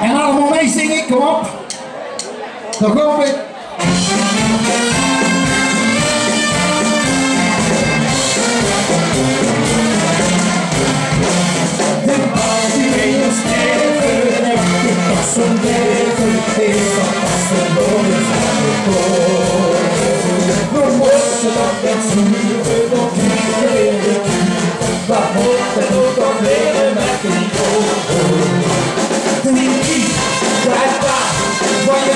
En allemaal meezingen, kom op. Dan kom ik. De man die mee ons leven, heeft de pas van leven, heeft van pas verloren van de kool. We moesten op het zuren, nog kriegen in de kuur, maar mochten ook nog leren met die kool. Waar je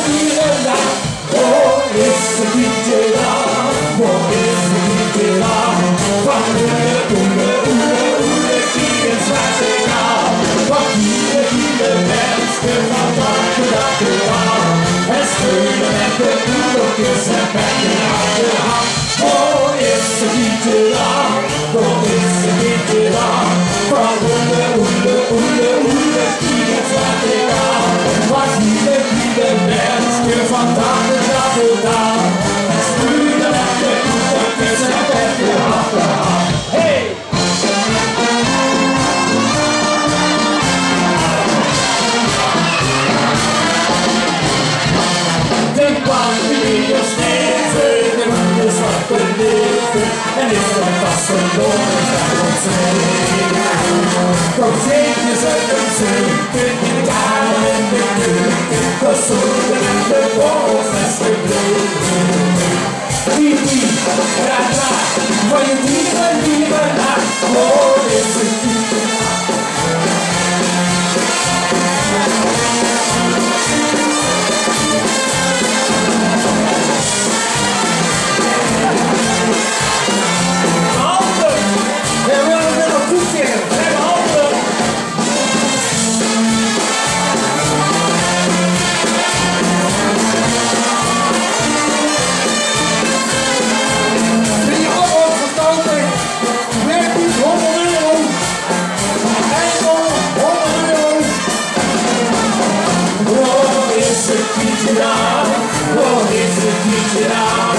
dieren laat, oh is het niet te lang, oh is het niet te lang. Van oele, kieren zwaait ik aan. Van ieder mensen van wachten dat de waan. En scheuren met de oelekjes en bekken aan de hand. Oh is het niet te lang, oh is het niet te lang. Van oele, kieren zwaait ik aan. Van ieder mensje van dag en dag en dag. En spuren met de oelekjes en bekken aan de hand. Hey! De kwam die je steven, de moeder zwarte leven. En is er vast verloren van ons heen. Kom zeker uit een zeuken in de kamer en de keuken. Gezonden en de bovenst gebleven. Wie, ra, waar je lieve nacht, oh is het niet. Oh, is het niet gedaan?